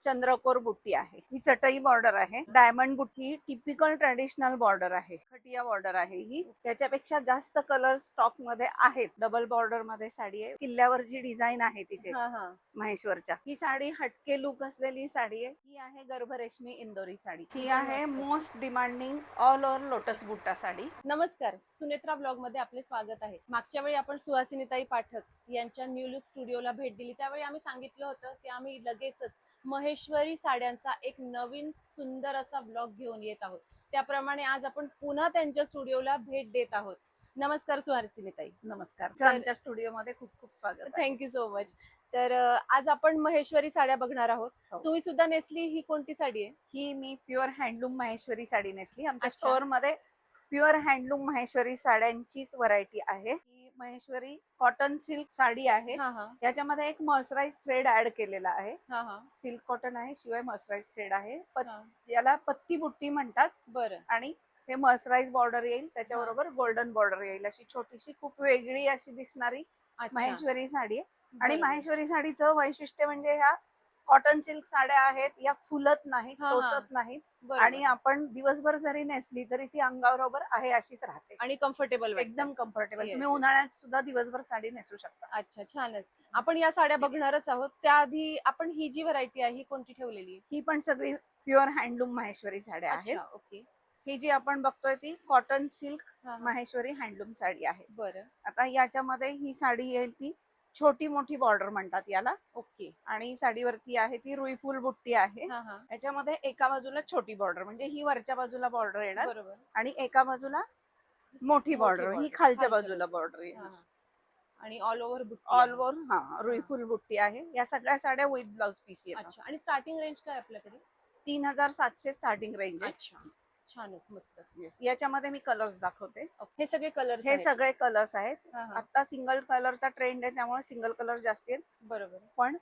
चंद्रकोर बुट्टी आहे, ही चटई बॉर्डर आहे. डायमंड बुट्टी टिपिकल ट्रेडिशनल बॉर्डर आहे, खटिया बॉर्डर आहे ही. त्याच्यापेक्षा जास्त कलर स्टॉक मध्ये आहेत. डबल बॉर्डर मध्ये साडी आहे. किल्ल्यावर जी डिझाईन आहे तिथे महेश्वरच्या, ही साडी हटके लुक असलेली साडी आहे. ही आहे गर्भरेशमी इंदोरी साडी. ही आहे most demanding all over lotus बुट्टा साडी. नमस्कार, सुनेत्रा ब्लॉग मध्ये आपले स्वागत आहे. मागच्या वेळी आपण सुहासिनीताई पाठक यांच्या न्यू लुक स्टुडिओला भेट दिली. त्यावेळी आम्ही सांगितलं होतं की आम्ही लगेचच महेश्वरी साड्यांचा एक नवीन सुंदर असा ब्लॉग घेऊन येत आहोत. त्याप्रमाणे आज आपण पुन्हा त्यांच्या स्टुडिओला भेट देत आहोत. नमस्कार सुहासिनीताई. नमस्कार, आमच्या स्टुडिओ मध्ये खूप खूप स्वागत. Thank you so much. तर आज आपण महेश्वरी साड्या बघणार आहोत. तुम्ही सुद्धा नेसली. ही कोणती साडी आहे? ही मी प्युअर हँडलूम महेश्वरी साडी नेसली. आमच्या स्टोअर मध्ये प्युअर हँडलूम महेश्वरी साड्यांचीच व्हरायटी आहे. ही महेश्वरी कॉटन सिल्क साडी आहे. याच्यामध्ये एक मर्सराइज थ्रेड ऍड केलेला आहे. सिल्क कॉटन आहे, शिवाय मर्सराइज थ्रेड आहे. याला पत्ती बुट्टी म्हणतात. बरं. आणि हे मर्सराइज बॉर्डर येईल, त्याच्याबरोबर गोल्डन बॉर्डर येईल. अशी छोटीशी खूप वेगळी अशी दिसणारी महेश्वरी साडी आहे. आणि महेश्वरी साडीचं वैशिष्ट्य म्हणजे ह्या कॉटन सिल्क साड्या आहेत, या फुलत नाहीत, टोचत नाहीत. आणि आपण दिवसभर जरी नेसली तरी ती अंगाबरोबर आहे अशीच राहते आणि कम्फर्टेबल, एकदम कम्फर्टेबल. तुम्ही उन्हाळ्यात सुद्धा दिवसभर साडी नेसू शकता. अच्छा, छानच. आपण या साड्या बघणारच आहोत. त्याआधी आपण ही जी व्हरायटी आहे ही कोणती ठेवलेली आहे? ही पण सगळी प्युअर हँडलूम महेश्वरी साड्या आहेत. ओके. ही जी आपण बघतोय ती cotton silk Maheshwari handloom sari आहे. बरं. आता याच्यामध्ये ही साडी येईल ती छोटी मोठी बॉर्डर म्हणतात याला. ओके. आणि साडीवरती आहे ती रुईफुल बुट्टी आहे. याच्यामध्ये एका बाजूला छोटी बॉर्डर, म्हणजे ही वरच्या बाजूला बॉर्डर येणार. बरोबर. आणि एका बाजूला मोठी बॉर्डर, ही खालच्या बाजूला बॉर्डर येणार. आणि ऑल ओव्हर ऑल ओव्हर रुईफुल बुट्टी आहे. या सगळ्या साड्या विथ ब्लाउज पीस येतात. अच्छा. आणि स्टार्टिंग रेंज काय आपल्याकडे? 3700 स्टार्टिंग रेंज आहे. अच्छा, छानच, मस्त. याच्यामध्ये मी कलर्स दाखवते. हे सगळे कलर्स हे सगळे कलर्स आहेत. आता सिंगल कलरचा ट्रेंड आहे, त्यामुळे सिंगल कलर जास्त आहेत. बरोबर. पण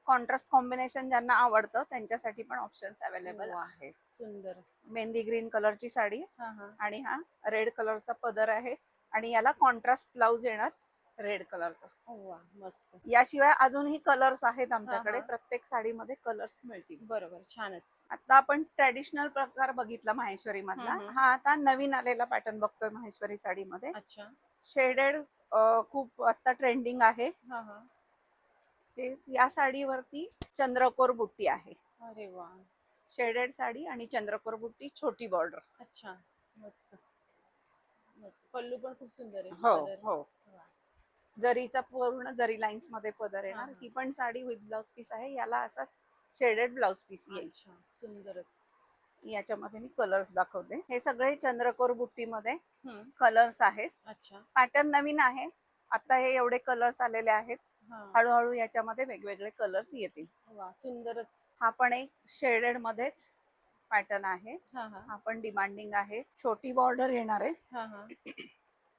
कॉन्ट्रास्ट कॉम्बिनेशन ज्यांना आवडतं त्यांच्यासाठी पण ऑप्शन्स अवेलेबल आहेत. सुंदर मेहंदी ग्रीन कलरची साडी आणि हा रेड कलरचा पदर आहे. आणि याला कॉन्ट्रास्ट ब्लाउज येणार रेड कलरचा. मस्त. याशिवाय अजूनही कलर्स आहेत आमच्याकडे. प्रत्येक साडीमध्ये कलर्स मिळतील. बरोबर, छानच. आता आपण ट्रेडिशनल प्रकार बघितला महेश्वरी मधला. हा आता नवीन आलेला पॅटर्न बघतोय महेश्वरी साडीमध्ये. अच्छा. शेडेड खूप आता ट्रेंडिंग आहे. या साडीवरती चंद्रकोर बुट्टी आहे. अरे वा. शेडेड साडी आणि चंद्रकोर बुट्टी, छोटी बॉर्डर. अच्छा, मस्त मस्त. पल्लू पण खूप सुंदर आहे. हो. जरीचा पूर्ण जरी लाईन्स मध्ये पदर येणार. ही पण साडी विथ ब्लाउज पीस आहे. याला असाच शेडेड ब्लाउज पीस येईल. सुंदरच. याच्यामध्ये मी कलर्स दाखवते. हे सगळे चंद्रकोर बुट्टी मध्ये कलर्स आहेत. अच्छा. पॅटर्न नवीन आहे. आता हे एवढे कलर्स आलेले आहेत. हळूहळू याच्यामध्ये वेगवेगळे कलर्स येतील. वा, सुंदरच. हा पण एक शेडेड मध्येच पॅटर्न आहे. हा पण डिमांडिंग आहे. छोटी बॉर्डर येणार आहे.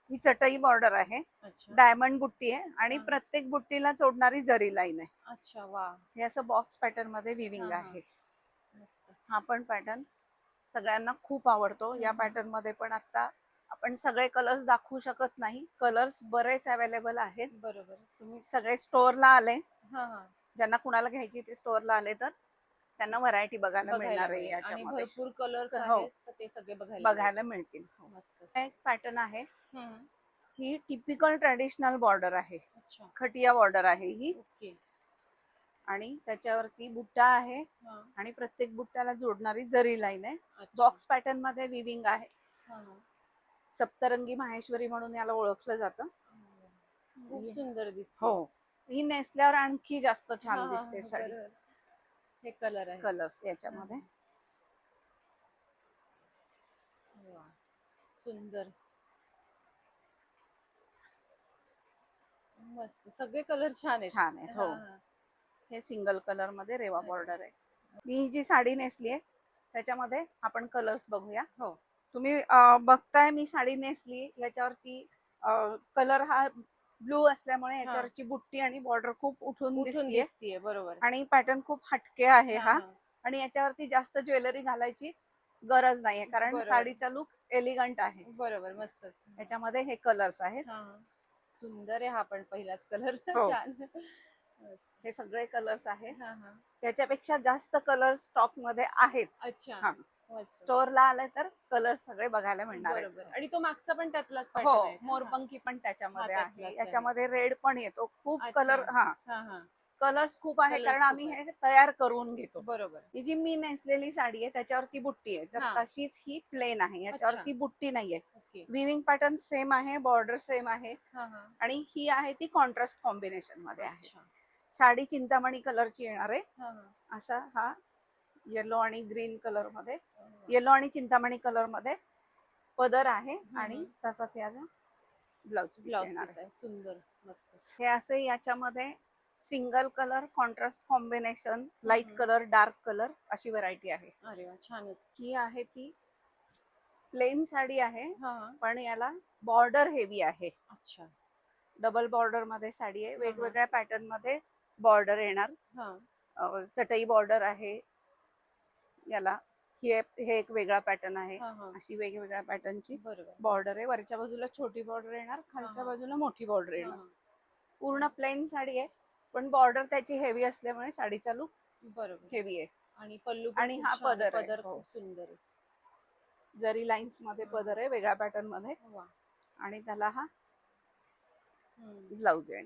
ही चटई बॉर्डर आहे. डायमंड बुट्टी आहे आणि प्रत्येक बुट्टीला जोडणारी जरी लाईन आहे. अच्छा, वा. हे असं बॉक्स पॅटर्न मध्ये विविंग आहे. हा पण पॅटर्न सगळ्यांना खूप आवडतो. या पॅटर्न मध्ये पण आता आपण सगळे कलर्स दाखवू शकत नाही. कलर्स बरेच अवेलेबल आहेत. बरोबर. तुम्ही सगळे स्टोअरला आले, ज्यांना कुणाला घ्यायची ते स्टोअरला आले तर त्यांना व्हरायटी बघायला मिळणार आहे. याच्यामध्ये भरपूर कलर्स आहेत, तर ते सगळे बघायला मिळतील. एक पॅटर्न आहे. ही टिपिकल ट्रेडिशनल बॉर्डर आहे. खटिया बॉर्डर आहे ही. आणि त्याच्यावरती बुट्टा आहे. आणि प्रत्येक बुट्ट्याला जोडणारी जरी लाईन आहे. बॉक्स पॅटर्न मध्ये विविंग आहे. सप्तरंगी माहेश्वरी म्हणून याला ओळखलं जातं. खूप सुंदर दिसते. हो, ही नेसल्यावर आणखी जास्त छान दिसते साडी. हे कलर आहे, कलर्स याच्यामध्ये. सुंदर, मस्त. सगळे कलर छान आहेत. हो. हे सिंगल कलर मध्ये रेवा बॉर्डर आहे. मी जी साडी नेसली आहे त्याच्यामध्ये आपण कलर्स बघूया. हो, तुम्ही बघताय मी साडी नेसली. याच्यावरती कलर हा ब्लू असल्यामुळे याच्यावरची बुट्टी आणि बॉर्डर खूप उठून दिसतीये. बरोबर. आणि पॅटर्न खूप हटके आहे हा. आणि याच्यावरती जास्त ज्वेलरी घालायची गरज नाहीये, कारण साडीचा लुक एलिगंट आहे. बरोबर, मस्त. याच्यामध्ये हे कलर्स आहेत. सुंदर आहे. हा पण पहिलाच कलर. छान. हे सगळे कलर्स आहे. हा हा. त्याच्यापेक्षा जास्त कलर स्टॉक मध्ये आहेत. अच्छा. हा. मस्त. स्टोअरला आले तर कलर सगळे बघायला मिळणार आहेत. बरोबर. आणि तो मागचा पण त्यातलाच हो, पॅटर्न आहे का? मोरपंखी पण त्याच्यामध्ये हा, आहे. त्यातलाच आहे. याच्यामध्ये रेड पण येतो. खूप अच्छा. कलर हा हा हा. कलर्स खूप आहे Colours कारण खूप आम्ही आहे. हे तयार करून घेतो. बरोबर. ही जी मी नेसलेली साडी आहे त्याच्यावरती बुट्टी आहे, तर हा. तशीच ही प्लेन आहे, याच्यावरती बुट्टी नाहीये. ओके. विविंग पॅटर्न सेम आहे, बॉर्डर सेम आहे हा हा. आणि ही आहे ती कॉन्ट्रास्ट कॉम्बिनेशन मध्ये आहे. अच्छा. साडी चिंतामणी कलरची येणार आहे. हा हा. असा हा येलो आणि ग्रीन कलर मध्ये, वा. येलो आणि चिंतामणी कलर मध्ये पदर आहे आणि हम्म. तसाच याचा ब्लाउज पीस ब्लाउज येणार पीस आहे. आहे. सुंदर. मस्त. हे असे याच्यामध्ये single colour, contrast combination, light हम्म. कलर, डार्क कलर अशी व्हरायटी आहे. अरे वा, छानच. ही आहे ती प्लेन साडी आहे, हा हा. पण याला बॉर्डर हेवी आहे. अच्छा. डबल बॉर्डर मध्ये साडी आहे, हा. वेगवेगळ्या पॅटर्न मध्ये बॉर्डर येणार. हा. चटई बॉर्डर आहे याला. हे एक वेगळा पॅटर्न आहे. हा हा. अशी वेगवेगळ्या पॅटर्नची बरोबर. बॉर्डर आहे. वरच्या बाजूला छोटी बॉर्डर येणार, खालच्या हा. बाजूला मोठी बॉर्डर हा येणार. हा. पूर्ण प्लेन साडी आहे, पण बॉर्डर त्याची हेवी असल्यामुळे साडीचा लुक बरोबर. हेवी आहे. आणि पल्लू पण आणि खूप हा छान आहे. पदर आहे. पदर हो. खूप सुंदर आहे. जरी लाईन्स मध्ये हा. पदर आहे वेगळ्या पॅटर्न मध्ये, वा. आणि त्याला हा हम्म. ब्लाउज आहे.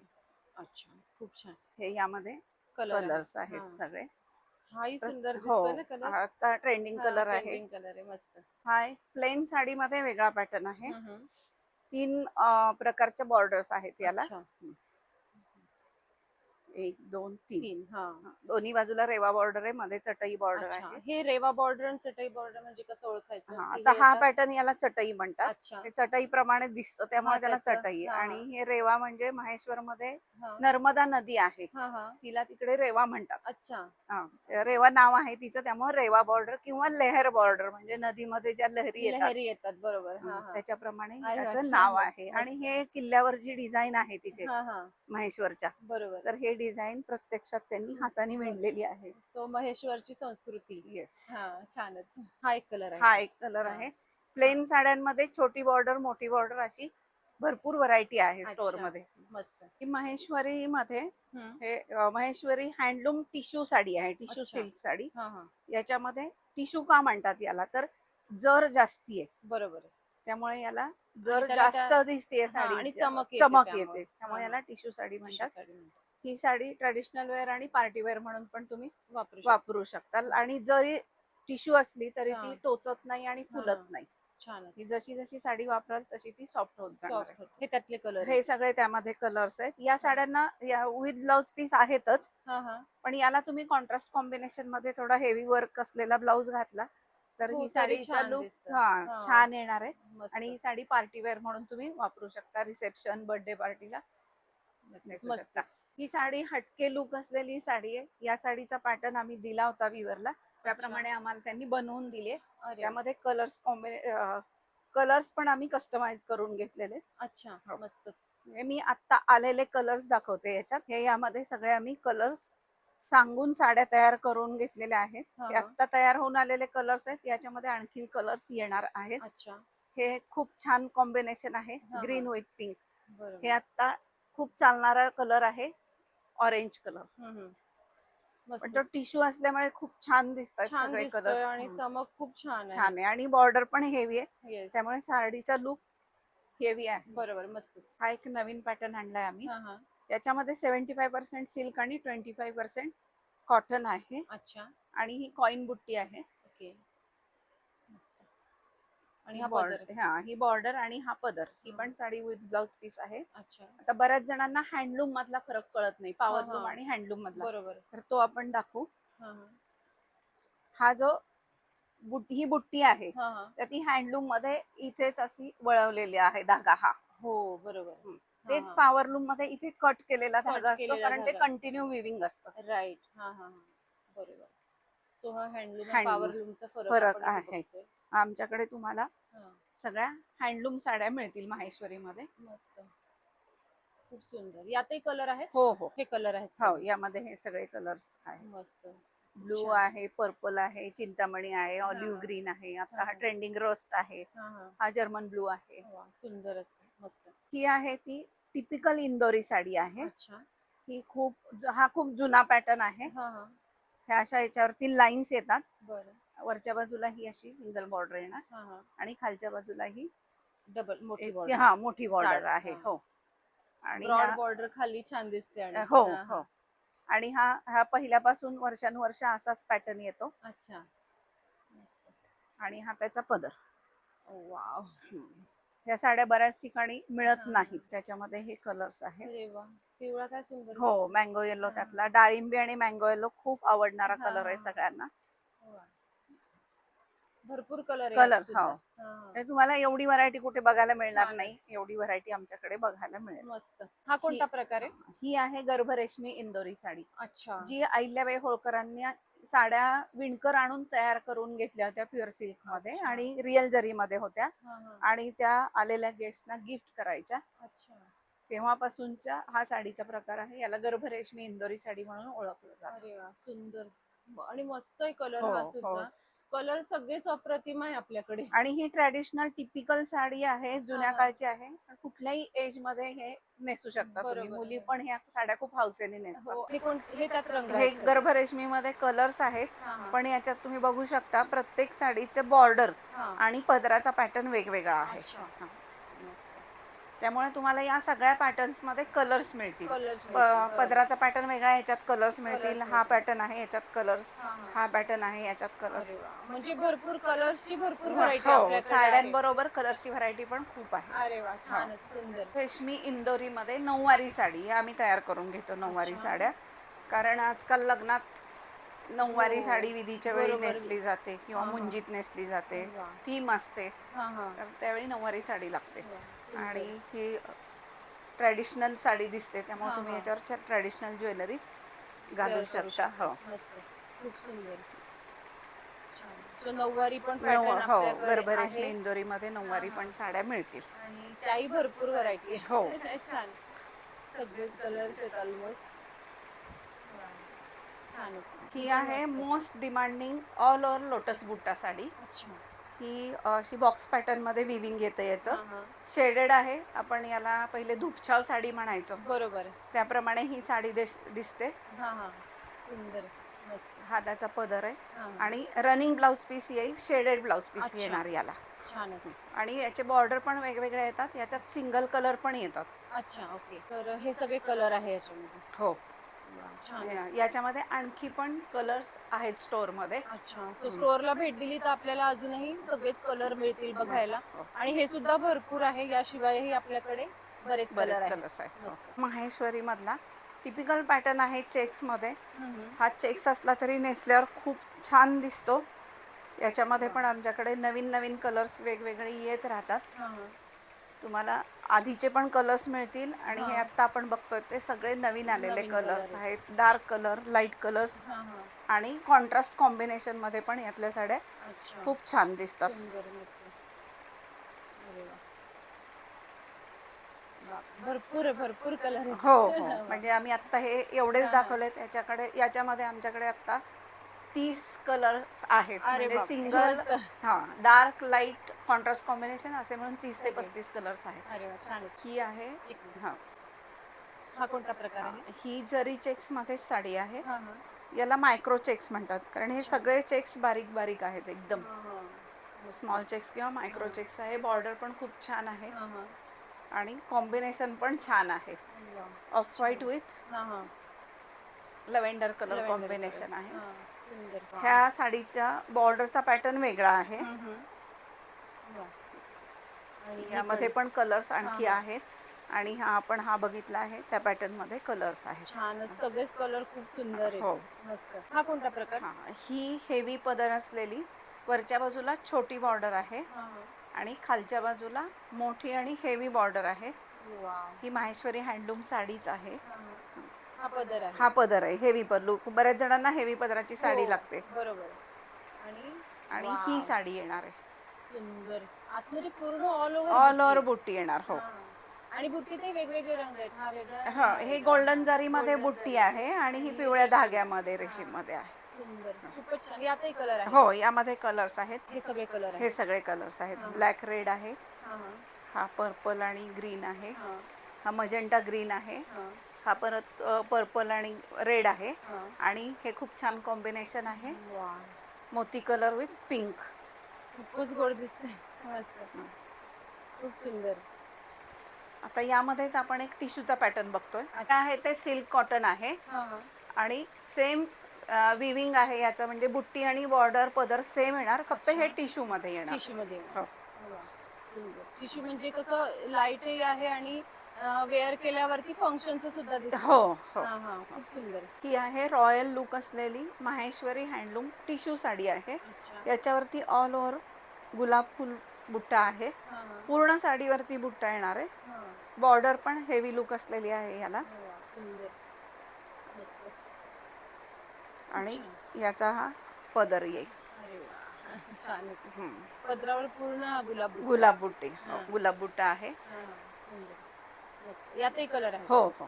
अच्छा, खूप छान हे यामध्ये कलर आहे. कलर्स आहेत हा. सगळे. हाही तर सुंदर हो, दिसतोय ना कलर. आता ट्रेंडिंग हा, कलर आहे. ट्रेंडिंग कलर आहे. मस्त. हा एक प्लेन साडीमध्ये वेगळा पॅटर्न आहे. हम्म. 3 प्रकारच्या बॉर्डर्स आहेत याला. अच्छा. 1 2 3. 3. हा. दोन्ही बाजूला रेवा बॉर्डर आहे, मध्ये चटई बॉर्डर अच्छा. आहे. हे रेवा बॉर्डर आणि चटई बॉर्डर म्हणजे कसं ओळखायचं हा, की आता हे हा आता? पॅटर्न याला चटई म्हणतात. अच्छा. ते चटई प्रमाणे दिसतं त्यामुळे हा, त्याला त्याचं. चटई. हा. आणि हे रेवा म्हणजे माहेश्वर मध्ये हा. नर्मदा नदी आहे, हा हा. तिला तिकडे रेवा म्हणतात. अच्छा. हा, रेवा नाव आहे तिचं, त्यामुळे रेवा बॉर्डर किंवा लेहर बॉर्डर म्हणजे नदीमध्ये ज्या लहरी येतात लहरी येतात. बरोबर. हा हा. त्याच्याप्रमाणे अरे वा, त्याचं नाव छानच. आहे. आणि मस्त. हे किल्ल्यावर जी डिझाईन आहे तिथे हा हा. महेश्वरच्या, बरोबर. तर हे डिझाईन प्रत्यक्षात त्यांनी हाताने विणलेली आहे. सो महेश्वरची संस्कृती. येस. हा, छानच. हा एक कलर आहे. हा एक कलर हा. आहे. प्लेन साड्यांमध्ये छोटी बॉर्डर, मोठी बॉर्डर अशी भरपूर व्हरायटी आहे स्टोर अच्छा. मध्ये. मस्त. ही महेश्वरी मध्ये हम्म. हे महेश्वरी हँडलूम टिश्यू साडी आहे, टिश्यू अच्छा. सिल्क साडी. हा हा. याच्यामध्ये टिश्यू का म्हणतात याला, तर जर जास्ती आहे बरोबर आहे. त्यामुळे याला आणि जर त्याला जास्त दिसते हा, साडी, आणि चमक येते चमक त्यामुळे. येते, त्यामुळे हा, याला हा. टिश्यू साडी टिश्यू म्हणतात. साडी म्हणतात. ही साडी ट्रेडिशनल वेअर आणि पार्टी वेअर म्हणून पण तुम्ही वापरू शकतो. वापरू शकता. आणि जरी टिश्यू असली तरी हा. ती टोचत नाही आणि हा. फुलत नाही. छान. ही जशी जशी साडी वापराल तशी ती सॉफ्ट होत जाणार सॉफ्ट आहे. होत. हे त्यातले कलर हे सगळे त्यामध्ये कलर्स आहेत. या साड्यांना विथ ब्लाउज पीस आहेतच, हा हा. पण याला तुम्ही कॉन्ट्रास्ट कॉम्बिनेशन मध्ये थोडा हेवी वर्क असलेला ब्लाउज घातला तर हो, ही तरी साडीचा छान लुक दिसतं. हा. छान येणार आहे. मस्त. आणि ही साडी पार्टी वेअर म्हणून तुम्ही वापरू शकता, रिसेप्शन, बर्थडे पार्टीला नेसू शकता. मस्तच. ही साडी हटके लुक असलेली साडी आहे. या साडीचा पॅटर्न आम्ही दिला होता व्ह्युअरला, त्याप्रमाणे आम्हाला त्यांनी बनवून दिले. अरे. त्यामध्ये कलर्स पण आम्ही कस्टमाइज करून घेतलेले. अच्छा. हो. मस्तच. मी आता आलेले कलर्स दाखवते याच्यात. हे यामध्ये सगळे आम्ही कलर्स सांगून साड्या तयार करून घेतलेल्या आहेत. हा, हे हा. आता तयार होऊन आलेले कलर्स आहेत. याच्यामध्ये आणखी कलर्स येणार आहेत. अच्छा. हे खूप छान कॉम्बिनेशन आहे, हा, ग्रीन हा. With pink. हे बरोबर. आता खूप चालणारा कलर आहे, ऑरेंज कलर. हम्म. पण तो मस्त. टिश्यू असल्यामुळे खूप छान दिसतात छान सगळे दिसतोय कलर्स. आणि चमक खूप छान आहे. छान आहे आणि बॉर्डर पण हेवी आहे, येस. त्यामुळे साडीचा लुक हेवी आहे. बरोबर. मस्तच. हा एक नवीन पॅटर्न आणलाय आम्ही. हा हा. त्याच्यामध्ये 75% सिल्क आणि 25% कॉटन आहे. अच्छा. आणि ही कॉइन बुट्टी आहे. ओके. मस्त. आणि हा पदर. ही बॉर्डर आणि हा पदर. ही हा. पण साडी विथ ब्लाउज पीस आहे. अच्छा. आता बऱ्याच जणांना हँडलूम मधला फरक कळत नाही, हा, पॉवरलूम हा. आणि हँडलूम मधला, बरोबर. तर तो आपण दाखवू. हा हा. हा जो ही बुट्टी आहे हा हा. तर ती हँडलूम मध्ये इथेच अशी वळवलेली आहे धागा हा. हो, बरोबर. तेच पॉवरलूम मध्ये इथे कट केलेला कट धागा असतो, केलेला कारण ते धागा. कंटिन्यू विविंग असतं. राईट. हा हा हा. बरोबर. सो हा हँडलूम आणि हँडलूम पॉवरलूमचा फरक फरक आपण इथे आहे. बघतोय. आमच्याकडे तुम्हाला हा. सगळ्या हँडलूम साड्या मिळतील माहेश्वरी मध्ये. मस्त. खूप सुंदर. यातही कलर आहे. हो हो हे कलर आहेत हो, सगळे. यामध्ये हे सगळे कलर्स आहेत. मस्त. ब्लू छान. आहे, पर्पल आहे, चिंतामणी आहे, ऑलिव्ह हा. ग्रीन आहे, आता हा. हा ट्रेंडिंग रस्ट आहे, हा हा. हा जर्मन ब्लू आहे. वा, सुंदरच. मस्त. ही आहे ती टिपिकल इंदोरी साडी आहे. अच्छा. ही हा खूप जुना पॅटर्न आहे. हा हा. ह्या अशा याच्यावरती लाईन्स येतात. बरं. वरच्या बाजूला ही अशी सिंगल बॉर्डर येणार हा हा. आणि खालच्या बाजूला ही डबल मोठी एक बॉर्डर. हा मोठी बॉर्डर जाड, आहे. हा. हो. आणि ब्रॉड बॉर्डर खाली छान दिसते आणि हो हा, हो. हा. आणि हा पहिल्यापासून वर्षानुवर्ष असाच पॅटर्न येतो. अच्छा. मस्त. आणि हा त्याचा पदर. वाव. या साड्या बऱ्याच ठिकाणी मिळत हा, नाहीत. हा. त्याच्यामध्ये हे कलर्स आहेत. अरे वा, पिवळा काय सुंदर हो, दिसतो. मँगो येलो हा, त्यातला. डाळिंबी आणि मँगो येलो खूप आवडणारा हा, कलर हा, आहे हा. सगळ्यांना. वा. भरपूर कलर आहे यात कलर हो. सुद्धा. हा, हा. म्हणजे तुम्हाला एवढी व्हरायटी कुठे बघायला मिळणार छानच. नाही. एवढी व्हरायटी आमच्याकडे बघायला मिळेल. मस्त. हा ही कोणता प्रकार आहे? ही आहे गर्भरेशमी इंदोरी साडी. अच्छा. जी अहिल्याबाई होळकरांनी साड्या विणकर आणून तयार करून घेतल्या होत्या प्युअर सिल्क मध्ये अच्छा. आणि रिअल जरीमध्ये होत्या. हा, हा. आणि त्या आलेल्या गेस्टना गिफ्ट करायच्या. अच्छा. तेव्हापासूनचा हा साडीचा प्रकार आहे. याला गर्भरेशमी इंदोरी साडी म्हणून ओळखलं जातं. अरे वा, सुंदर. आणि मस्त आहे कलर हो हा हो. सुद्धा. कलर सगळेच अप्रतिम आहे आपल्याकडे. आणि ही ट्रॅडिशनल टिपिकल साडी आहे. जुन्या हा. काळची आहे. कुठल्याही एज मध्ये हे नेसू शकता तुम्ही. बरोबर. मुली पण ह्या साड्या खूप हौसेने नेसतात. हो, हे त्यात रंग हे आहेत सगळे. गर्भरेशमी मध्ये कलर्स आहेत. हा, हा. पण याच्यात तुम्ही बघू शकता प्रत्येक साडीचे बॉर्डर हा. आणि पदराचा पॅटर्न वेगवेगळा आहे. अच्छा. हा. मस्त. त्यामुळे तुम्हाला या सगळ्या पॅटर्न्स मध्ये कलर्स मिळतील. कलर्स मिळतील, बरोबर. पदराचा पॅटर्न वेगळा आहे, याच्यात कलर्स मिळतील. कलर्स हा मिळतील. पॅटर्न आहे, याच्यात कलर्स. हा, हा. हा पॅटर्न आहे, याच्यात कलर्स. अरे वा, म्हणजे भरपूर कलर्सची भरपूर व्हरायटी हो, आपल्याकडे आहे. साड्यांबरोबर कलर्सची व्हरायटी पण खूप आहे. अरे वा, छानच, सुंदर. रेशमी इंदोरी मध्ये नऊवारी साडी हे आम्ही तयार करून घेतो. नऊवारी अच्छा. साड्या कारण आजकाल लग्नात नऊवारी हो, साडी विधीच्या वेळी बरोबर. नेसली जाते किंवा हा, हा. मुंजीत नेसली जाते. वा. थीम असते. हा, हा. तर त्यावेळी नऊवारी साडी लागते. वा, सुंदर. आणि ही ट्रॅडिशनल साडी दिसते त्यामुळे हा, तुम्ही हा. याच्यावर ट्रॅडिशनल ज्वेलरी घालू Wear करू शकता. हो. मस्त. खूप सुंदर. छान. सो नऊवारी पण पॅटर्न हो, आपल्याकडे गर्भरेशमी आहे. इंदोरी मध्ये नऊवारी हा, पण हा. साड्या मिळतील. आणि त्याही भरपूर व्हरायटी आहे. हो. छान. सगळेच कलर्स आहेत ऑलमोस्ट. छानच. ही पण आहे मस्त. Most demanding all over lotus बुट्टा साडी. अच्छा. ही अशी बॉक्स पॅटर्न मध्ये विविंग येतं. याचं हा, हा. शेडेड आहे. आपण याला पहिले धुपछाव साडी म्हणायचो, बरोबर. त्याप्रमाणे ही साडी दिसते. हा, हा. सुंदर. मस्त. हा त्याचा पदर आहे. हा, हा. आणि रनिंग ब्लाउज पीस येईल. शेडेड ब्लाउज पीस अच्छा. येणार याला. छानच. आणि याचे बॉर्डर पण वेगवेगळे येतात. याच्यात सिंगल कलर पण येतात. अच्छा, ओके. तर हे सगळे कलर आहे याच्यामध्ये. हो. वा, छान. याच्यामध्ये आणखी पण कलर्स आहेत स्टोर मध्ये. अच्छा. सो स्टोअरला भेट दिली तर आपल्याला अजूनही सगळेच कलर मिळतील बघायला. आणि हे सुद्धा भरपूर आहे. याशिवायही आपल्याकडे बरेच कलर आहेत. कलर्स आहेत. मस्त. माहेश्वरी मधला टिपिकल पॅटर्न आहे चेक्स मध्ये. हम्म. हा चेक्स असला तरी नेसल्यावर खूप छान दिसतो. याच्यामध्ये पण आमच्याकडे नवीन नवीन कलर्स वेगवेगळे येत राहतात. हा, हा. तुम्हाला आधीचे पण कलर्स मिळतील आणि हे हा. आता आपण बघतोय ते सगळे नवीन आलेले नवीन कलर्स कलर आहेत. डार्क कलर, लाईट कलर्स हा, हा. आणि कॉन्ट्रास्ट कॉम्बिनेशन मध्ये पण यातल्या साड्या अच्छा. खूप छान दिसतात. सुंदर. मस्त. अरे वा. वा, भरपूर कलर आहेत. हो हो. वा. म्हणजे आम्ही आता हे एवढेच हा, हा. दाखवलेत. याच्यामध्ये आमच्याकडे आता 30 कलर्स आहेत. अरे म्हणजे बाप, सिंगल मस्त. डार्क लाईट कॉन्ट्रास्ट कॉम्बिनेशन असे म्हणून 30 ते सगळे. 35 कलर्स आहेत. अरे वा, छान. ही आहे. एक मिनिट. हा हा कोणता प्रकार आहे? ही जरी चेक्स मध्येच साडी आहे. हा, हा. याला मायक्रो चेक्स म्हणतात कारण हे अच्छा. सगळे चेक्स बारीक बारीक आहेत. एकदम हा, हा. मस्त. स्मॉल चेक्स किंवा मायक्रो चेक्स आहे. बॉर्डर पण खूप छान आहे. हा, हा. आणि कॉम्बिनेशन पण छान आहे. वा. ऑफ व्हाईट विथ हा, हा. Lavender colour Lavender combination color. आहे. हा, सुंदर. ह्या साडीच्या बॉर्डरचा पॅटर्न वेगळा आहे. वा. आणि हे यामध्ये पण कलर्स आणखी हा, हा. आहेत. आणि हा बघितला आहे त्या पॅटर्न मध्ये कलर्स आहेत. छानच. सगळेच कलर खूप सुंदर आहेत. हो. मस्त. हा कोणता प्रकार? ही हेवी पदर असलेली वरच्या बाजूला छोटी बॉर्डर आहे हा, हा. आणि खालच्या बाजूला मोठी आणि हेवी बॉर्डर आहे. वा. ही माहेश्वरी हँडलूम साडीच आहे. हा, हा. हा पदर आहे. हा पदर आहे. हेवी पदर. बऱ्याच जणांना हेवी पदराची साडी हो, लागते. बरोबर. आणि ही साडी येणार आहे. सुंदर. आतमध्ये पूर्ण ऑल ओव्हर बुट्टी येणार. हो. आणि बुट्टीतही वेगवेगळे रंग आहेत. हा वेगळा. हा हे गोल्डन जरी मध्ये Golden बुट्टी जरी. आहे आणि ही पिवळ्या धाग्यामध्ये रेशीम मध्ये आहे. सुंदर. खूपच छान. यातही कलर आहे. हो. यामध्ये कलर्स आहेत. हे सगळे कलर आहेत. हे सगळे कलर्स आहेत. हा. ब्लॅक रेड आहे. हा, हा. हा पर्पल आणि ग्रीन आहे. हा, हा मजेंटा ग्रीन आहे. हा. हा परत पर्पल आणि रेड आहे हा. आणि हे खूप छान कॉम्बिनेशन आहे, वा, मोती कलर विथ पिंक. खूपच गोड दिसतंय. मस्त, खूप सुंदर. आता यामध्येच आपण एक टिश्यूचा पॅटर्न बघतोय. काय आहे ते सिल्क कॉटन आहे हा हा. आणि सेम विविंग आहे याचं, म्हणजे बुट्टी आणि बॉर्डर पदर सेम येणार, फक्त हे टिश्यू मध्ये येणार. टिश्यू मध्ये. हो. वा, सुंदर. टिश्यू म्हणजे कसं लाईटही आहे आणि वेअर केल्यावरती फंक्शनचं सुद्धा दिसतं. हो हो. हा हा, खूप सुंदर. ही आहे रॉयल लुक असलेली माहेश्वरी हँडलूम टिश्यू साडी आहे. अच्छा. याच्यावरती ऑल ओव्हर गुलाब फुल बुट्टा आहे, हा हा. पूर्ण साडीवरती बुट्टा येणार आहे. हा. बॉर्डर पण हेवी लुक असलेली आहे याला वा, सुंदर. मस्त. आणि छान. याचा हा पदर येईल. अरे वा, छानच. हम्म. पदरावर पूर्ण हा गुलाब बुट्टा. गुलाब बुट्टी, हो, हा. गुलाब बुट्टा आहे. हा, सुंदर. मस्त. यातही कलर आहे. हो हो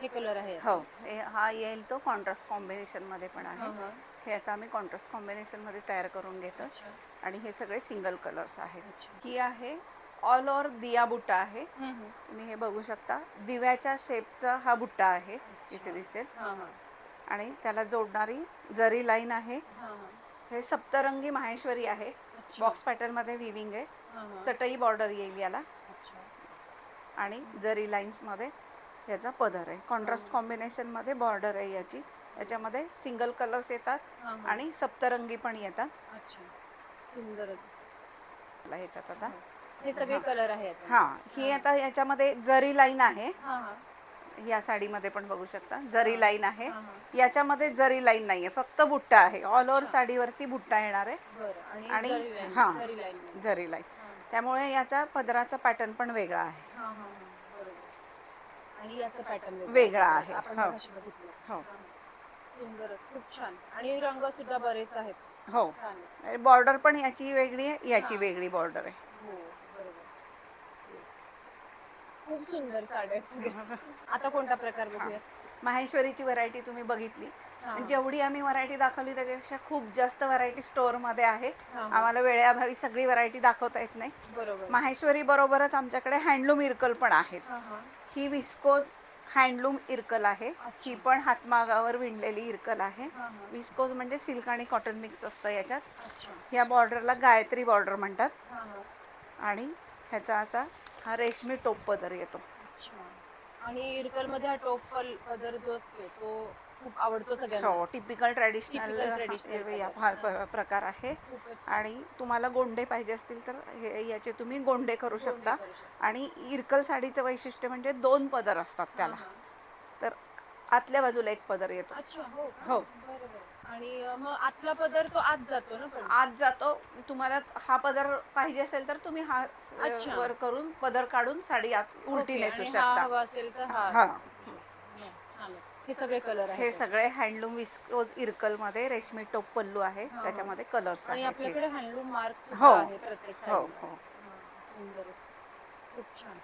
हे कलर आहे यात. हो. हा येईल तो कॉन्ट्रास्ट कॉम्बिनेशन मध्ये पण हा आहे. हा. हे आता आम्ही कॉन्ट्रास्ट कॉम्बिनेशन मध्ये तयार करून घेतो अच्छा. आणि हे सगळे सिंगल कलर्स आहेत. अच्छा. ही आहे ऑल ओव्हर दिया बुट्टा आहे. हम्म. तुम्ही हे बघू शकता, दिव्याच्या शेपचा हा बुट्टा आहे, इथे दिसेल. हा हा. आणि त्याला जोडणारी जरी लाईन आहे. हा हा. हे सप्तरंगी माहेश्वरी आहे, अच्छा. बॉक्स पॅटर्न मध्ये विविंग आहे. हा हा. चटई बॉर्डर येईल याला अच्छा. आणि जरी लाईन्स मध्ये याचा पदर आहे. कॉन्ट्रास्ट कॉम्बिनेशन मध्ये बॉर्डर आहे याची. याच्यामध्ये सिंगल कलर्स येतात हा हा. आणि सप्तरंगी पण येतात. अच्छा, सुंदरच. आपला ह्याच्यात आता हे सगळे कलर आहेत. हा, ही आता याच्यामध्ये जरी लाईन आहे. हा हा. या साडीमध्ये पण बघू शकता जरी लाईन आहे. हा हा. याच्यामध्ये जरी लाईन नाहीये, फक्त बुट्टा आहे. ऑल ओव्हर साडीवरती बुट्टा येणार आहे बरं. आणि जरी लाईन. हा, जरी लाईन. जरी लाईन. हा. त्यामुळे याचा पदराचा पॅटर्न पण वेगळा आहे. हा हा. बरोबर. आणि याचा पॅटर्न वेगळा आहे. आपण हो. मगाशी बघितलं. हो. हा. सुंदरच, खूप छान. आणि रंग सुद्धा बरेच आहेत. हो. छान. बॉर्डर पण याची वेगळी आहे, याची हा. वेगळी बॉर्डर आहे. हो, बरोबर. Yes. खूप सुंदर साड्या आहेत सगळ्या. आता कोणता प्रकार बघूया? माहेश्वरीची व्हरायटी तुम्ही बघितली. हा. जेवढी आम्ही व्हरायटी दाखवली त्याच्यापेक्षा खूप जास्त व्हरायटी स्टोअर मध्ये आहे. हा. आम्हाला वेळेअभावी सगळी व्हरायटी दाखवता येत नाही. बरोबर. माहेश्वरी बरोबरच आमच्याकडे हँडलूम इरकल पण आहेत. हा हा. ही विस्कोज हँडलूम इरकल आहे. अच्छा. ही पण हातमागावर विणलेली इरकल आहे. हा हा. विस्कोज म्हणजे सिल्क आणि कॉटन मिक्स असतं याच्यात. अच्छा. ह्या बॉर्डरला गायत्री बॉर्डर म्हणतात हा हा. आणि ह्याचा असा हा रेशमी टोप पदर येतो. अच्छा. आणि इरकल मध्ये हा टोप पदर जो असतो तो खूप आवडतो सगळ्यांना. हो, टिपिकल ट्रॅडिशनल ट्रेडिशनल प्रकार आहे. खूपच. आणि तुम्हाला गोंडे पाहिजे असतील तर याचे तुम्ही गोंडे करू शकता. आणि इरकल साडीचं वैशिष्ट्य म्हणजे 2 पदर असतात त्याला. तर आतल्या बाजूला एक पदर येतो. अच्छा. हो का? हो. बरोबर. आणि मग आतला पदर तो आत जातो ना पण? आत जातो. तुम्हाला हा पदर पाहिजे असेल तर तुम्ही हा अच्छा. वर करून पदर काढून साडी आत उलटी ओके. नेसू आणि हा शकता. हवा असेल तर हा. हा. छानच. हे सगळे कलर आहेत. हे सगळे हँडलूम विस्कोज इरकल मध्ये रेशमी टोप पल्लू आहे. हा. त्याच्यामध्ये कलर्स आणि आहेत. आपल्याकडे हँडलूम मार्क हो. सुद्धा आहे प्रत्येक हो साडीला. हो सुंदरच, खूप छान.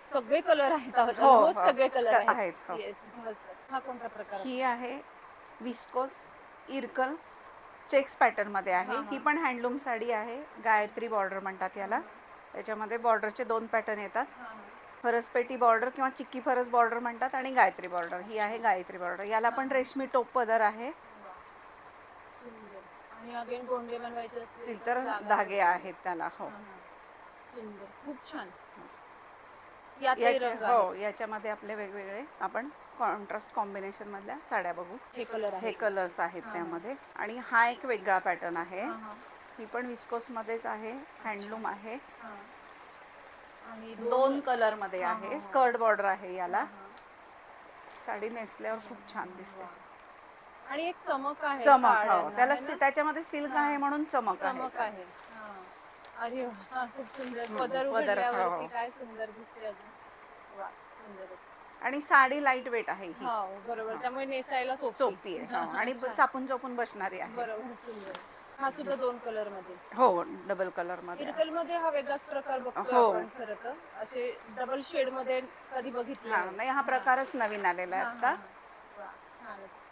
सगळे कलर आहेत. हो, रोज हो. सगळे कलर आहेत, हो. येस, मस्त. हा कोणता प्रकार? ही आहे विस्कोस इरकल चेक्स पॅटर्न मध्ये आहे. हा, हा. ही पण हँडलूम साडी आहे. गायत्री बॉर्डर म्हणतात याला. त्याच्यामध्ये बॉर्डरचे 2 पॅटर्न येतात. फरसपेटी बॉर्डर किंवा चिक्की फरस बॉर्डर म्हणतात आणि गायत्री बॉर्डर. ही आहे गायत्री बॉर्डर. याला पण रेशमी टोप पदर आहे. सुंदर. आणि अगेन गोंडे बनवायचे असतील तर धागे आहेत त्याला. हो. सुंदर, खूप छान. यातही याचे रंग हो, आहेत. याच्यामध्ये आपले वेगवेगळे आपण कॉन्ट्रास्ट कॉम्बिनेशन मधल्या साड्या बघू. हे कलर हे आहेत. कलर्स आहेत हा. त्यामध्ये. आणि हा एक वेगळा पॅटर्न आहे. हा, हा. ही पण विस्कोस मध्येच आहे. हँडलूम आहे. हा. आणि 2 कलर मध्ये हा, आहे. हा. स्कर्ट बॉर्डर आहे याला. हा. साडी नेसल्यावर खूप छान दिसते. आणि एक चमक आहे चमक. हो, साड्यांना, त्याला है ना? त्याच्यामध्ये सिल्क आहे म्हणून चमक चमक आहे. आहे. हा. अरे वा, खूप सुंदर. पदर पदर, हो, उघडल्यावरती हो. काय सुंदर दिसते अजून. वा, सुंदरच. आणि साडी लाईट वेट आहे ही. हो, बरोबर. त्यामुळे नेसायला सोपी आहे. हो. आणि छान. चापून चोपून बसणारी आहे. बरोबर, सुंदर. हा सुद्धा 2 कलर मध्ये. हो, डबल कलर मध्ये आहे. इरकल मध्ये हा वेगळाच प्रकार बघतोय हो. आपण खरं तर. असे डबल शेड मध्ये कधी बघितले हा, नाही, हा प्रकारच नवीन आलेला आहे आता. वा, छानच.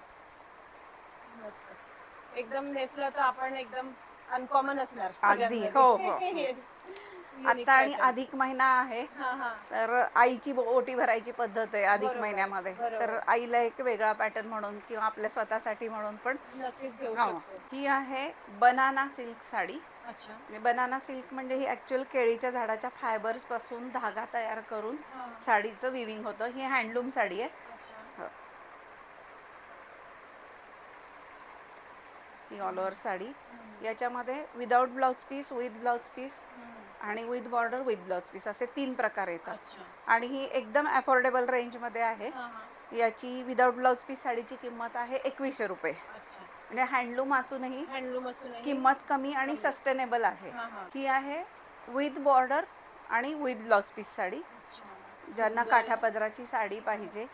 मस्त. एकदम नेसलं तर आपण एकदम अनकॉमन असणार अगदी. सगळ्यांमध्ये. हो, हो. Yes. आता आणि अधिक महिना आहे, हा हा तर आईची ओटी भरायची पद्धत आहे अधिक बरोबर, महिन्यामध्ये. बरोबर. तर आईला एक वेगळा पॅटर्न म्हणून किंवा आपल्या स्वतःसाठी म्हणून पण नक्कीच घेऊ हो. शकतो. ही आहे बनाना सिल्क साडी. अच्छा. म्हणजे बनाना सिल्क म्हणजे ही ॲक्च्युअल केळीच्या झाडाच्या फायबर्स पासून धागा तयार करून हा. साडीचं विविंग होतं. ही हँडलूम साडी आहे. अच्छा. हो. ही ऑल ओव्हर साडी. याच्यामध्ये without blouse piece, with blouse piece आणि with border, with blouse piece असे 3 प्रकार येतात. अच्छा. आणि ही एकदम अफोर्डेबल रेंजमध्ये आहे. हा हा. याची विदाऊट ब्लाउज पीस साडीची किंमत आहे 2100 रुपये. अच्छा. म्हणजे हँडलूम असूनही हँडलूम असूनही किंमत कमी आणि कमी. सस्टेनेबल आहे. हा हा. ही आहे विथ बॉर्डर आणि विथ ब्लाउज पीस साडी. अच्छा. ज्यांना सुंदर. काठापदराची साडी पाहिजे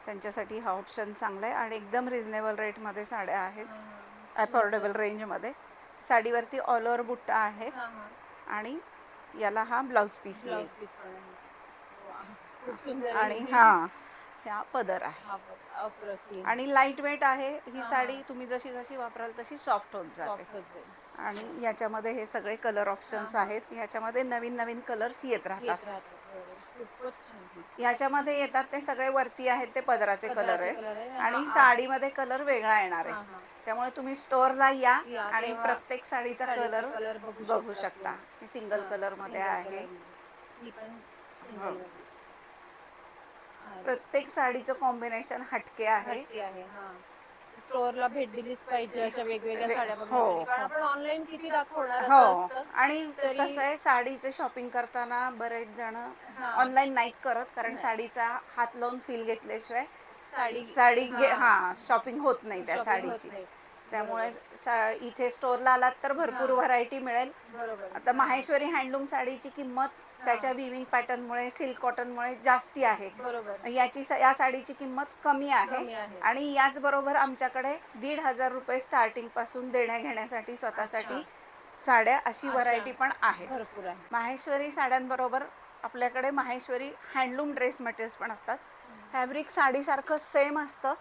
त्यांच्यासाठी हा ऑप्शन चांगला आहे. आणि एकदम रिजनेबल रेटमध्ये साड्या आहेत, हा, अफोर्डेबल रेंजमध्ये. साडीवरती ऑल ओव्हर बुट्टा आहे हा हा. आणि याला हा ब्लाउज पीस ब्लाउज येईल. पीस पण आहे. वा, खूप सुंदर आणि आहे. हा ह्या पदर आहे. हा बघ, अप्रतिम. आणि लाईट वेट आहे ही हा. साडी. तुम्ही जशी जशी वापराल तशी सॉफ्ट होत जाते. सॉफ्ट होते. आणि याच्यामध्ये हे सगळे कलर ऑप्शन्स हा. आहेत. याच्यामध्ये नवीन नवीन कलर्स येत राहतात. येत राहतात. बरोबर. खूपच छान. याच्यामध्ये येतात ते सगळे वरती आहेत ते पदराचे कलर पदराचे आहेत. कलर आहे. आणि हा, साडीमध्ये कलर वेगळा येणार हा, आहे. हा. त्यामुळे तुम्ही स्टोअरला या या, आणि तेव्हा प्रत्येक साडीचा कलर कलर बघू शकता. ही सिंगल हा, कलर मध्ये single आहे. color मध्ये. ही पण हो. single मध्ये. अरे, प्रत्येक साडीचं कॉम्बिनेशन हटके आहे. हटके आहे. हा. स्टोअरला भेट दिलीच पाहिजे अशा वेगवेगळ्या साड्या हो. बघण्यासाठी. कारण आपण ऑनलाईन किती दाखवणार असं हो. असतं. आणि तरी- कसं आहे, साडीचं शॉपिंग करताना बरेच जण हा. ऑनलाईन नाहीत करत, कारण नाही. साडीचा हात लावून फील घेतल्याशिवाय साडी साडी हा. शॉपिंग होत नाही त्या Shopping होत साडीची. नाही. त्यामुळे इथे स्टोअरला आलात तर भरपूर हा. व्हरायटी मिळेल. बरोबर. आता हा. माहेश्वरी हँडलूम साडीची किंमत त्याच्या विविंग पॅटर्नमुळे, सिल्क कॉटनमुळे जास्ती आहे. बरोबर. या साडीची किंमत कमी आहे. कमी आहे. आणि याचबरोबर आमच्याकडे 1,500 रुपये स्टार्टिंग पासून देण्या घेण्यासाठी स्वतःसाठी साड्या अशी व्हरायटी पण आहे. भरपूर आहे. माहेश्वरी साड्यांबरोबर आपल्याकडे माहेश्वरी हँडलूम ड्रेस मटेरियल्स पण असतात. फॅब्रिक साडीसारखं सेम असतं,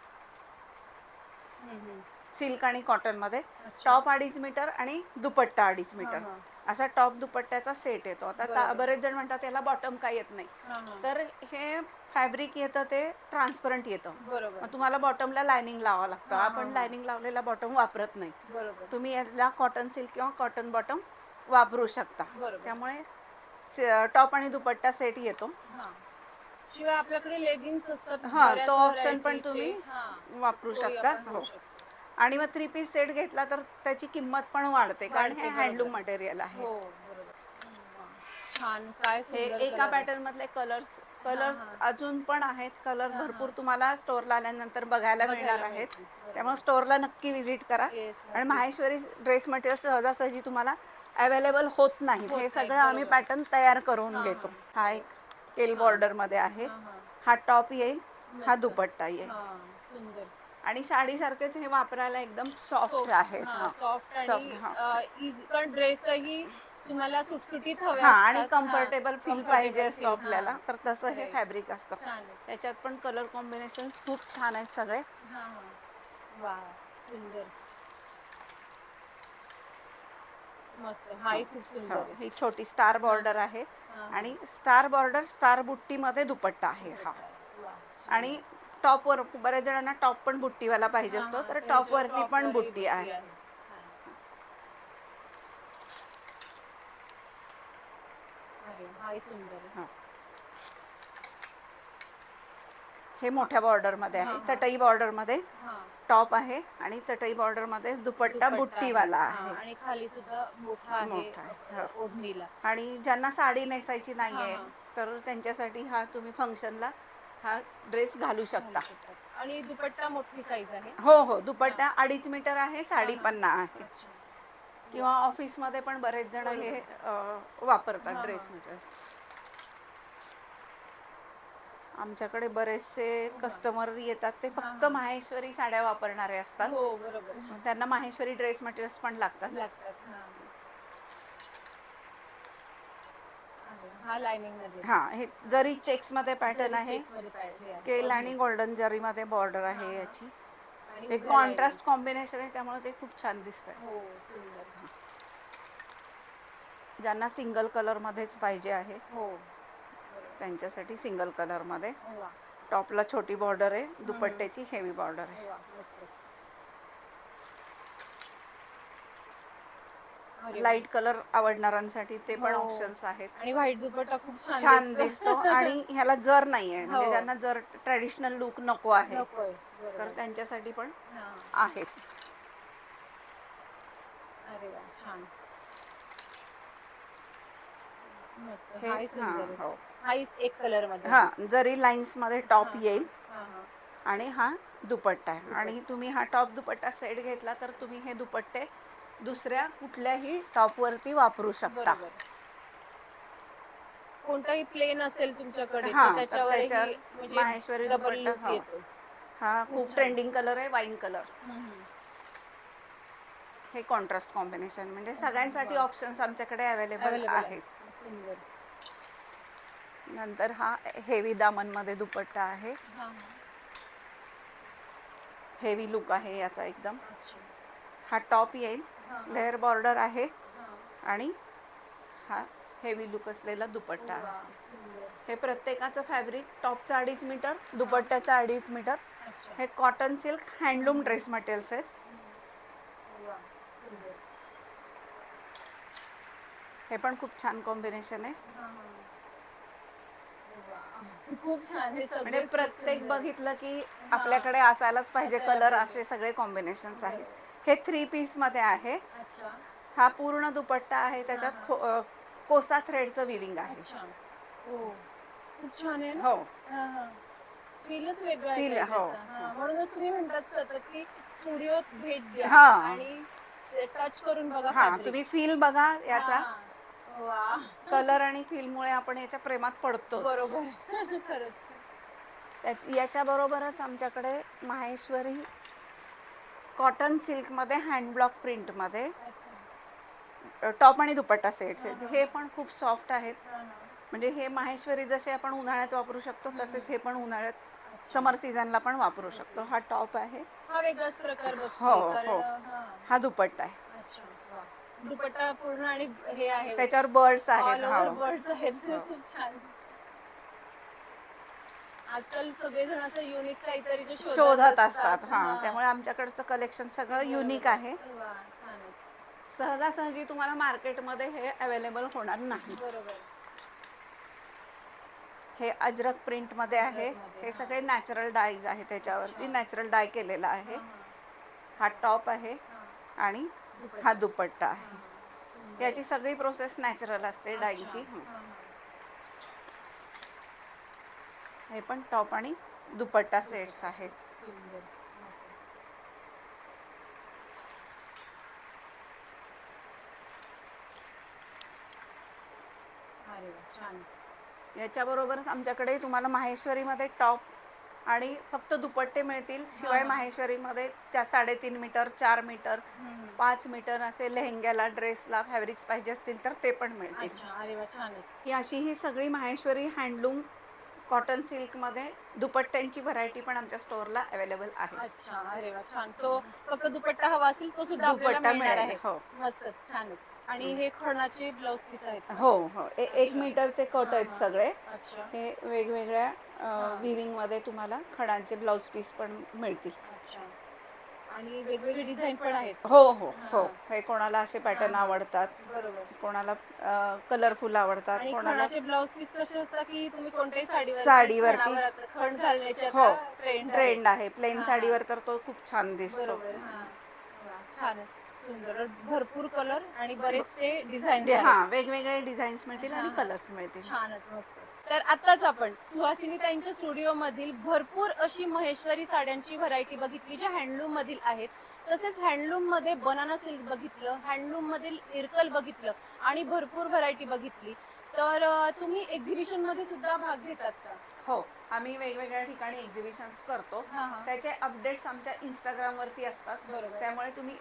सिल्क आणि कॉटनमध्ये. टॉप 2.5 मीटर आणि दुपट्टा 2.5 मीटर हा. असा टॉप दुपट्ट्याचा सेट येतो. आता बरोबर. बरेच जण म्हणतात त्याला बॉटम काय येत नाही, हा, हा. तर हे फॅब्रिक येतं ते ट्रान्सपरंट येतं. बरोबर. मग तुम्हाला बॉटमला लायनिंग लावावं लागतं. हा, हा, आपण हा. लायनिंग लावलेला बॉटम वापरत नाही. बरोबर. तुम्ही याला कॉटन सिल्क किंवा कॉटन बॉटम वापरू शकता. बरोबर. त्यामुळे टॉप आणि दुपट्टा सेट येतो. हा. शिवाय आपल्याकडे लेगिंग्स असतात. हा, बऱ्याच तो ऑप्शन पण variety चे. तुम्ही हा. वापरू तोही शकता. आपण हो. करू शकतो. आणि मग 3 पीस सेट घेतला तर त्याची किंमत पण वाढते, कारण वाढते, हे बरोबर. हँडलूम मटेरियल आहे. हो, बरोबर. वा. छान. काय हे सुंदर एका color आहे. पॅटर्न मधले कलर्स हा. अजून पण आहेत. कलर हा, भरपूर हा. तुम्हाला स्टोअरला आल्यानंतर बघायला मिळणार आहेत. मिळतील. बरोबर. त्यामुळे स्टोअरला नक्की व्हिजिट करा. Yes, आणि नक्कीच. माहेश्वरी ड्रेस मटेरियल सहजासहजी तुम्हाला अवेलेबल होत नाहीत. होत हे नाहीत, सगळं आम्ही बरोबर. पॅटर्न तयार करून हा, घेतो. हा. हा एक केल छान. बॉर्डर मध्ये आहे. हा, हा. हा टॉप येईल, हा मस्त. दुपट्टा येईल. हा, सुंदर. आणि साडीसारखेच हे वापरायला एकदम सॉफ्ट आहे. सॉफ्ट आणि सॉफ्ट. हा. इझी. पण ड्रेसही तुम्हाला सुटसुटीत हवे हा, आणि असतात. कम्फर्टेबल फील पाहिजे असतो आपल्याला, तर तसं हे Right. फॅब्रिक असतं. छान आहे. त्याच्यात पण कलर कॉम्बिनेशन खूप छान आहेत सगळे. हा, हा. वा, सुंदर. मस्त. हाही खूप सुंदर आहे. ही छोटी स्टार बॉर्डर आहे. हा. आणि स्टार बॉर्डर स्टार बुट्टीमध्ये दुपट्टा आहे हा. वा, छान. आणि टॉपवर बऱ्याच जणांना टॉप पण बुट्टीवाला पाहिजे हा, असतो, हा. तर त्याच्यावर टॉपवरती पण टॉपवरही बुट्टी आहे. छान. अरे, हाही सुंदर आहे. हा. हे मोठ्या बॉर्डर मध्ये आहे. हा, हा. चटई बॉर्डर मध्ये हा. टॉप आहे आणि चटई बॉर्डर मध्ये दुपट्टा बुट्टीवाला हा, आहे. आणि खाली सुद्धा मोठा आहे. मोठा आहे. हो. ओढणीला. आणि ज्यांना साडी नेसायची नाहीये, हा, हा. तर त्यांच्यासाठी हा तुम्ही फंक्शनला हा ड्रेस घालू शकता. आणि दुपट्टा मोठी साईज आहे. हो, दुपट्टा 2.5 मीटर आहे, साडी हा. 50 आहे. अच्छा. किंवा ऑफिसमध्ये पण बरेच जण हे वापरतात हा, ड्रेस हा. मटेरियल्स. आमच्याकडे बरेचसे कस्टमर येतात, ते फक्त हा. माहेश्वरी साड्या वापरणारे असतात. हो, बरोबर. त्यांना माहेश्वरी ड्रेस मटेरियल्स पण लागतात. हा. हा लाइनिंग मध्ये. हा, हे जरी चेक्स मध्ये पॅटर्न जरी आहे. checks मध्ये pattern आहे. केल आणि गोल्डन जरी मध्ये बॉर्डर आहे हा. याची. आणि हे उभ्या कॉन्ट्रास्ट lines. कॉम्बिनेशन आहे, त्यामुळे ते खूप छान दिसतंय. हो, सुंदर. ज्यांना सिंगल कलर मध्येच पाहिजे आहे हो. त्यांच्यासाठी सिंगल कलर मध्ये. वा. टॉपला छोटी बॉर्डर आहे, दुपट्ट्याची हेवी बॉर्डर आहे. वा, मस्त. अरे वा. लाईट कलर आवडणाऱ्यांसाठी ते पण हो. ऑप्शन्स आहेत. आणि व्हाईट दुपट्टा खूप छान दिसतो. दिसतो आणि ह्याला जर नाहीये, म्हणजे हो. ज्यांना जर ट्रेडिशनल लुक नको आहे नकोय. तर बरोबर. त्यांच्यासाठी पण हा. आहेत. अरे वा, छान. मस्त. हे हाही सुंदर आहे. हो हाही एक कलर मध्ये. हा, जरी लाईन्स मध्ये टॉप हा, येईल हा, हा. आणि हा दुपट्टा आहे. आणि तुम्ही हा टॉप दुपट्टा सेट घेतला तर तुम्ही हे दुपट्टे दुसऱ्या कुठल्याही टॉप वरती वापरू शकता. बरोबर. कोणताही प्लेन असेल तुमच्याकडे हा, तर तर त्याच्यावरही त्याच्यावर म्हणजे माहेश्वरी डबल दुपट्टा. लुक हो, येतो. हा खूप खूप छान. ट्रेंडिंग कलर आहे, वाईन कलर. हम्म. हे कॉन्ट्रास्ट कॉम्बिनेशन, म्हणजे सगळ्यांसाठी वा. ऑप्शन्स आमच्याकडे अवेलेबल अवेलेबल आहे. आहेत. सुंदर. नंतर हा हेवी दामन मध्ये दुपट्टा आहे. हा, हा. हेवी लुक आहे याचा एकदम. अच्छा. हा टॉप येईल, हा, हा. लेअर बॉर्डर आहे हा. आणि हा हेवी लुक असलेला दुपट्टा वा, आहे. सुंदर. हे प्रत्येकाचं फॅब्रिक टॉपचा 2.5 मीटर, दुपट्ट्याचा 2.5 मीटर. अच्छा. हे cotton silk handloom dress materials आहेत. वा, सुंदर. हे पण खूप छान कॉम्बिनेशन आहे. हा, हा. वा. खूप छान. हे म्हणजे सगळे प्रत्येक बघितलं की आपल्याकडे असायलाच पाहिजे असायला कलर, पाहिजे. असे सगळे कॉम्बिनेशन्स आहेत. बरोबर. हे 3 पीस मध्ये आहे. अच्छा. हा पूर्ण दुपट्टा आहे, हा, त्याच्यात हा. कोसा थ्रेडचं विविंग आहे. अच्छा. हो. खूप छान आहे ना. हो, हा, हा. फीलच वेगळा आहे फील. काही हो, त्याचा. हा, म्हणूनच तुम्ही म्हणतात सतत की स्टुडिओत भेट द्या हा आणि टच करून बघा हा, फॅब्रिक. तुम्ही फील बघा याचा. वा. कलर आणि फीलमुळे आपण याच्या प्रेमात पडतो. बरोबर. खरंच. याच्या बरोबरच आमच्याकडे माहेश्वरी कॉटन सिल्क मध्ये हँड ब्लॉक प्रिंट मध्ये अच्छा. टॉप आणि दुपट्टा सेट्स आहेत. हा, हे पण खूप सॉफ्ट आहेत. हा, हा. म्हणजे हे माहेश्वरी जसे आपण उन्हाळ्यात वापरू शकतो तसेच हे पण उन्हाळ्यात, अच्छा. समर सीझनला पण वापरू शकतो. हा टॉप आहे. हा वेगळाच प्रकार हो बघते हो, कारण हा. हा दुपट्टा आहे. अच्छा. वा. दुपट्टा पूर्ण आणि हे आहे त्याच्यावर बर्ड्स आहेत. ऑल ओव्हर हो बर्ड्स आहेत. हो. खूप छान. आजकाल सगळेजण असं युनिक काहीतरी जे शोधत असतात. हा, हा. त्यामुळे आमच्याकडचं कलेक्शन सगळं युनिक बरोबर. आहे. वा, छानच. सहजासहजी तुम्हाला मार्केटमध्ये हे अवेलेबल होणार नाही. बरोबर. हे अजरक प्रिंट मध्ये आहे. अजरकमध्ये, हे हा. सगळे नॅचरल डाईज आहे, त्याच्यावरती अच्छा. नॅचरल डाय केलेला आहे. हा, हा. हा टॉप आहे हा. आणि दुपट्टा. हा दुपट्टा हा, आहे. हा. सुंदर. याची सगळी प्रोसेस नॅचरल असते अच्छा. डाईची. हा, हा. हे पण टॉप आणि दुपट्टा सेट्स दुपट्टा. आहेत. सुंदर. मस्त. अरे वा, छान. याच्याबरोबरच आमच्याकडे तुम्हाला माहेश्वरीमध्ये टॉप आणि फक्त दुपट्टे मिळतील. शिवाय हा. माहेश्वरीमध्ये त्या 3.5 मीटर, 4 मीटर, हम्म. 5 मीटर असे लेहंग्याला, ड्रेसला फॅब्रिक्स पाहिजे असतील तर ते पण मिळतील. अच्छा. अरे वा, छानच. ही अशी ही सगळी माहेश्वरी हँडलूम कॉटन सिल्कमध्ये दुपट्ट्यांची व्हरायटी पण आमच्या स्टोअरला अवेलेबल आहे. अच्छा. अरे वा, छान. सो फक्त दुपट्टा हवा असेल तो सुद्धा आपल्याला दुपट्टा मिळणार मिळेल. आहे. हो मस्तच, छानच. आणि हे खणाचे ब्लाउज पीस आहेत का? हो हो, 1 अच्छा. मीटरचे कट हा, आहेत हा. सगळे. अच्छा. हे वेगवेगळ्या हा. विविंगमध्ये तुम्हाला खडांचे ब्लाउज पीस पण मिळतील. अच्छा. आणि वेगवेगळे डिझाईन पण आहेत. हो हो हो, हा. हे कोणाला असे पॅटर्न हा, हा. आवडतात, बरोबर. कोणाला कलरफुल आवडतात, आणि कोणाला खणाचे ब्लाउज पीस कसे असतात की तुम्ही कोणत्याही साडीवरती साडीवरती. खणावर आता खण घालण्याची हो, आता ट्रेंड आहे. ट्रेंड आहे. प्लेन हा, हा. साडीवर तर तो खूप छान दिसतो. बरोबर. हा. वा, छानच. सुंदर. भरपूर कलर आणि बरेचसे डिझाईन्स हा, आहेत. वेगवेगळे डिझाईन्स मिळतील हा, आणि हा. कलर्स मिळतील. छानच, मस्त. तर आताच आपण सुहासिनी ताईंच्या स्टुडिओ मधील भरपूर अशी महेश्वरी साड्यांची व्हरायटी बघितली ज्या हँडलूम मधील आहेत. तसेच हँडलूम मध्ये बनाना सिल्क बघितलं, हँडलूम मधील इरकल बघितलं आणि भरपूर व्हरायटी बघितली. तर तुम्ही एक्झिबिशन मध्ये सुद्धा भाग घेतात का? हो, आम्ही वेगवेगळ्या ठिकाणी एक्झिबिशन्स करतो. हा, हा. त्याचे अपडेट्स आमच्या इंस्टाग्रामवरती असतात. बरोबर. त्यामुळे तुम्ही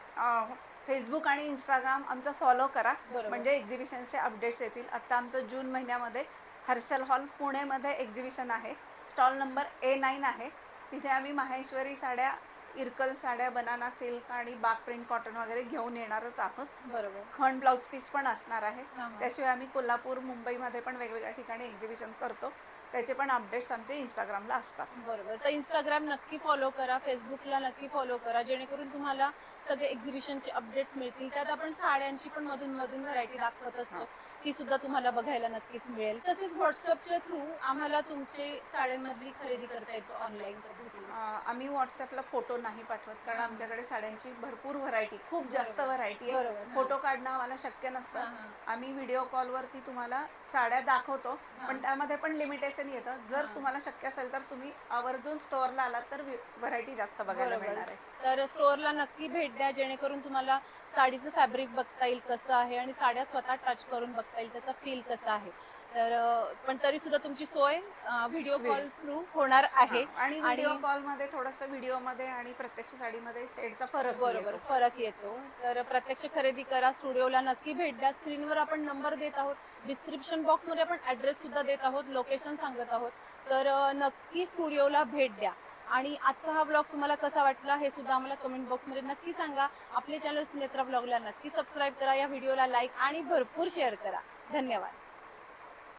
फेसबुक आणि इंस्टाग्राम आमचं फॉलो करा, बरोबर. म्हणजे एक्झिबिशनचे अपडेट्स येतील. आता आमचं जून महिन्यामध्ये हर्षल हॉल पुणेमध्ये एक्झिबिशन आहे. स्टॉल नंबर A9 आहे. तिथे आम्ही माहेश्वरी साड्या इरकल साड्या, बनाना सिल्क आणि बाग प्रिंट कॉटन वगैरे घेऊन येणारच आहोत. बरोबर. खण ब्लाउज पीस पण असणार आहे. हा, हा. त्याशिवाय आम्ही कोल्हापूर, मुंबईमध्ये पण वेगवेगळ्या ठिकाणी एक्झिबिशन करतो. त्याचे पण अपडेट्स आमच्या इंस्टाग्रामला असतात. बरोबर. तर इंस्टाग्राम नक्की फॉलो करा, फेसबुकला नक्की फॉलो करा, जेणेकरून तुम्हाला सगळे एक्झिबिशनचे अपडेट्स मिळतील. त्यात आपण साड्यांची पण मधून मधून व्हरायटी दाखवत असतो, ती सुद्धा तुम्हाला बघायला नक्कीच मिळेल. तसेच व्हॉट्सअपच्या थ्रू आम्हाला तुमचे साड्यांमधली खरेदी करता येतो ऑनलाईन पद्धतीने. आम्ही व्हॉट्सअपला फोटो नाही पाठवत, कारण आमच्याकडे साड्यांची भरपूर व्हरायटी, खूप जास्त बरोबर. व्हरायटी आहे. बरोबर. हा. फोटो काढणं आम्हाला शक्य हा, नसतं. हा. आम्ही व्हिडिओ कॉलवरती तुम्हाला साड्या दाखवतो, पण त्यामध्ये पण लिमिटेशन येतं. जर तुम्हाला शक्य असेल तर तुम्ही आवर्जून स्टोअरला आलात तर व्हरायटी जास्त बघायला बरोबर. मिळणार आहे. तर स्टोअरला नक्की भेट द्या, जेणेकरून तुम्हाला साडीचं फॅब्रिक बघता येईल कसं आहे आणि साड्या स्वतः टच करून बघता येईल त्याचा फील कसा आहे. तर पण तरी सुद्धा तुमची सोय व्हिडिओ कॉल थ्रू होणार आहे. आणि व्हिडिओ कॉलमध्ये थोडंसं व्हिडिओमध्ये आणि प्रत्यक्ष साडीमध्ये शेडचा फरक बरोबर, येतो. फरक येतो. तर प्रत्यक्ष खरेदी करा, स्टुडिओला नक्की भेट द्या. स्क्रीनवर आपण नंबर देत आहोत, डिस्क्रिप्शन बॉक्समध्ये आपण ॲड्रेस सुद्धा देत आहोत, लोकेशन सांगत आहोत. तर नक्की स्टुडिओला भेट द्या. आणि आजचा हा ब्लॉग तुम्हाला कसा वाटला हे सुद्धा आम्हाला कमेंट बॉक्समध्ये नक्की सांगा. आपले चॅनल सुनेत्रा ब्लॉगला नक्की सबस्क्राईब करा, या व्हिडिओला लाईक आणि भरपूर शेअर करा. धन्यवाद.